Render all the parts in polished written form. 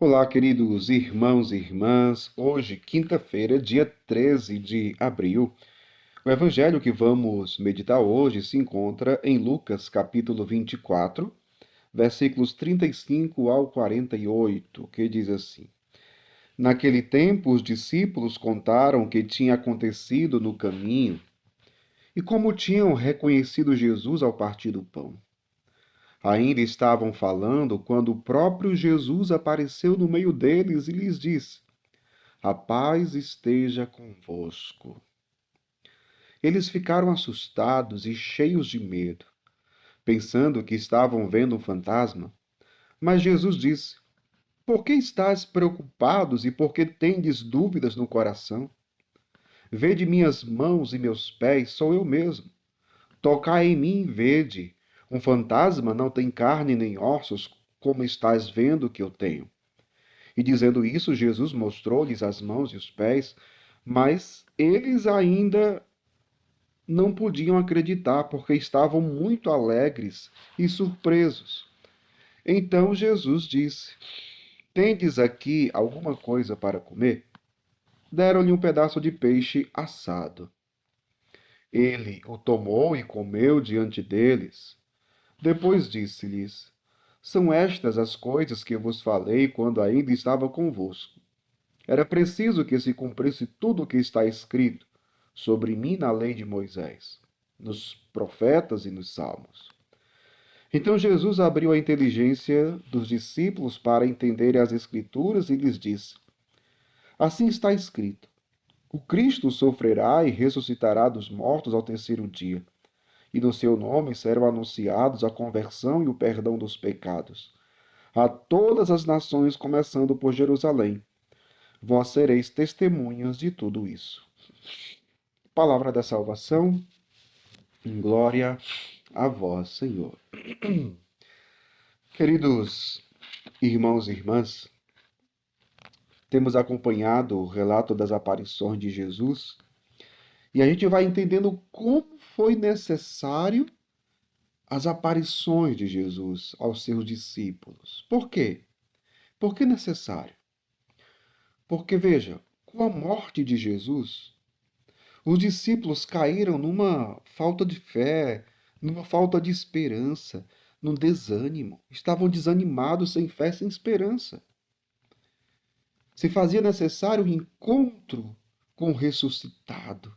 Olá, queridos irmãos e irmãs. Hoje, quinta-feira, dia 13 de abril. O evangelho que vamos meditar hoje se encontra em Lucas, capítulo 24, versículos 35 ao 48, que diz assim: Naquele tempo, os discípulos contaram o que tinha acontecido no caminho e como tinham reconhecido Jesus ao partir do pão. Ainda estavam falando quando o próprio Jesus apareceu no meio deles e lhes disse: A paz esteja convosco. Eles ficaram assustados e cheios de medo, pensando que estavam vendo um fantasma. Mas Jesus disse: Por que estáis preocupados e por que tendes dúvidas no coração? Vede minhas mãos e meus pés, sou eu mesmo. Tocai em mim e vede. Um fantasma não tem carne nem ossos, como estáis vendo que eu tenho. E dizendo isso, Jesus mostrou-lhes as mãos e os pés, mas eles ainda não podiam acreditar, porque estavam muito alegres e surpresos. Então Jesus disse: Tendes aqui alguma coisa para comer? Deram-lhe um pedaço de peixe assado. Ele o tomou e comeu diante deles. Depois disse-lhes: São estas as coisas que vos falei quando ainda estava convosco. Era preciso que se cumprisse tudo o que está escrito sobre mim na lei de Moisés, nos profetas e nos salmos. Então Jesus abriu a inteligência dos discípulos para entenderem as Escrituras e lhes disse: Assim está escrito: O Cristo sofrerá e ressuscitará dos mortos ao terceiro dia, e no seu nome serão anunciados a conversão e o perdão dos pecados a todas as nações, começando por Jerusalém. Vós sereis testemunhas de tudo isso. Palavra da salvação, glória a vós, Senhor. Queridos irmãos e irmãs, temos acompanhado o relato das aparições de Jesus e a gente vai entendendo como foi necessário as aparições de Jesus aos seus discípulos. Por quê? Por que necessário? Porque, veja, com a morte de Jesus, os discípulos caíram numa falta de fé, numa falta de esperança, num desânimo. Estavam desanimados, sem fé, sem esperança. Se fazia necessário o encontro com o ressuscitado,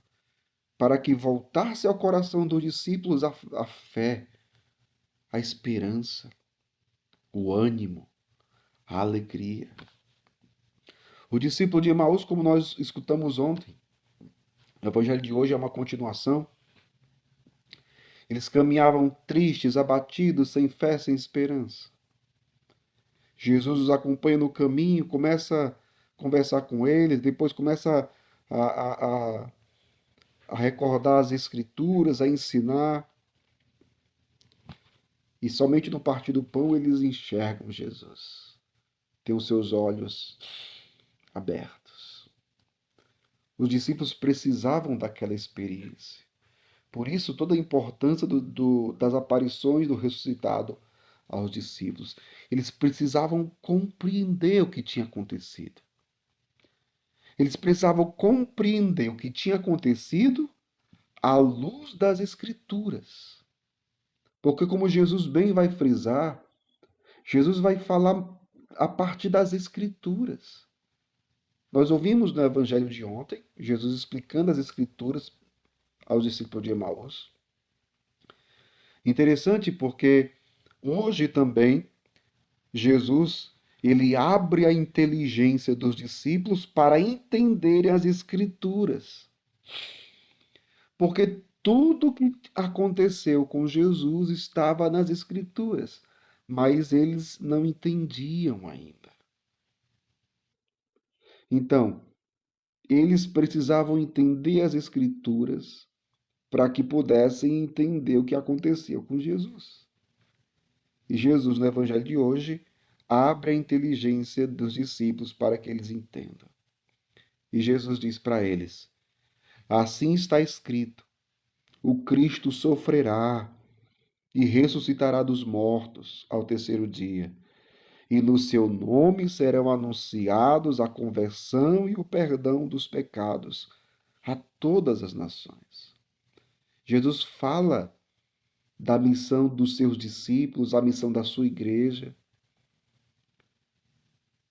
para que voltasse ao coração dos discípulos a fé, a esperança, o ânimo, a alegria. O discípulo de Emaús, como nós escutamos ontem, o evangelho de hoje é uma continuação. Eles caminhavam tristes, abatidos, sem fé, sem esperança. Jesus os acompanha no caminho, começa a conversar com eles, depois começa a, a, a, a recordar as Escrituras, a ensinar. E somente no partir do pão eles enxergam Jesus. Têm os seus olhos abertos. Os discípulos precisavam daquela experiência. Por isso, toda a importância das aparições do ressuscitado aos discípulos. Eles precisavam compreender o que tinha acontecido. Eles precisavam compreender o que tinha acontecido à luz das Escrituras. Porque, como Jesus bem vai frisar, Jesus vai falar a partir das Escrituras. Nós ouvimos no Evangelho de ontem, Jesus explicando as Escrituras aos discípulos de Emaús. Interessante porque hoje também Jesus ele abre a inteligência dos discípulos para entenderem as Escrituras. Porque tudo que aconteceu com Jesus estava nas Escrituras, mas eles não entendiam ainda. Então, eles precisavam entender as Escrituras para que pudessem entender o que aconteceu com Jesus. E Jesus, no Evangelho de hoje, abre a inteligência dos discípulos para que eles entendam. E Jesus diz para eles: Assim está escrito: o Cristo sofrerá e ressuscitará dos mortos ao terceiro dia, e no seu nome serão anunciados a conversão e o perdão dos pecados a todas as nações. Jesus fala da missão dos seus discípulos, a missão da sua igreja.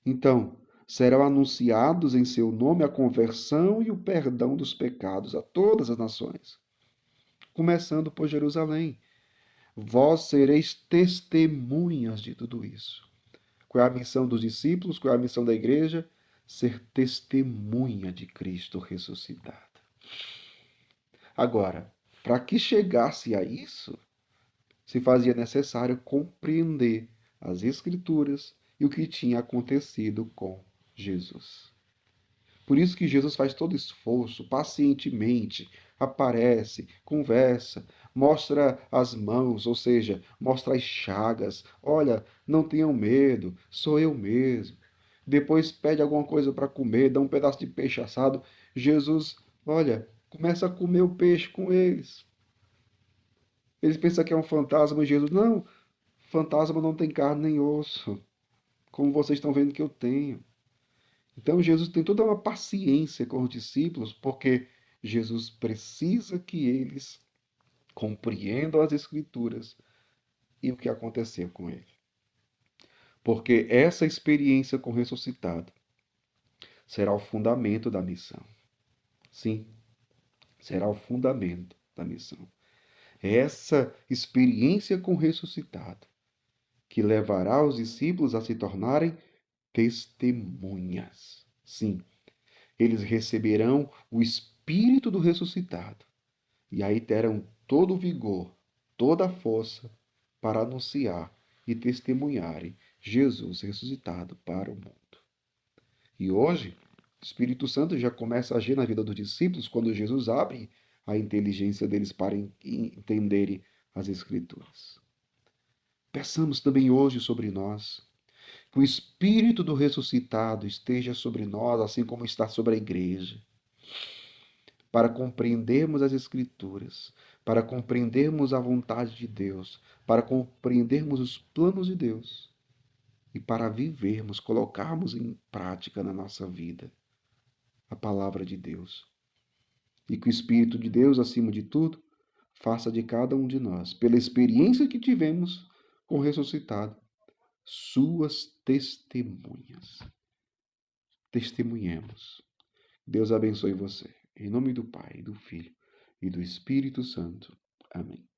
Então, serão anunciados em seu nome a conversão e o perdão dos pecados a todas as nações, começando por Jerusalém. Vós sereis testemunhas de tudo isso. Qual é a missão dos discípulos? Qual é a missão da igreja? Ser testemunha de Cristo ressuscitado. Agora, para que chegasse a isso, se fazia necessário compreender as Escrituras e o que tinha acontecido com Jesus. Por isso que Jesus faz todo esforço, pacientemente, aparece, conversa, mostra as mãos, ou seja, mostra as chagas. Olha, não tenham medo, sou eu mesmo. Depois pede alguma coisa para comer, dá um pedaço de peixe assado. Jesus, olha, começa a comer o peixe com eles. Eles pensam que é um fantasma, e Jesus, não, fantasma não tem carne nem osso, como vocês estão vendo que eu tenho. Então Jesus tem toda uma paciência com os discípulos, porque Jesus precisa que eles compreendam as Escrituras e o que aconteceu com ele. Porque essa experiência com o ressuscitado será o fundamento da missão. Sim, será o fundamento da missão. É essa experiência com o ressuscitado que levará os discípulos a se tornarem testemunhas. Sim, eles receberão o Espírito do ressuscitado e aí terão todo o vigor, toda a força para anunciar e testemunharem Jesus ressuscitado para o mundo. E hoje, o Espírito Santo já começa a agir na vida dos discípulos quando Jesus abre a inteligência deles para entenderem as Escrituras. Peçamos também hoje sobre nós que o Espírito do ressuscitado esteja sobre nós, assim como está sobre a igreja, para compreendermos as Escrituras, para compreendermos a vontade de Deus, para compreendermos os planos de Deus e para vivermos, colocarmos em prática na nossa vida a palavra de Deus. E que o Espírito de Deus, acima de tudo, faça de cada um de nós, pela experiência que tivemos com o ressuscitado, suas testemunhas. Testemunhemos. Deus abençoe você. Em nome do Pai, do Filho e do Espírito Santo. Amém.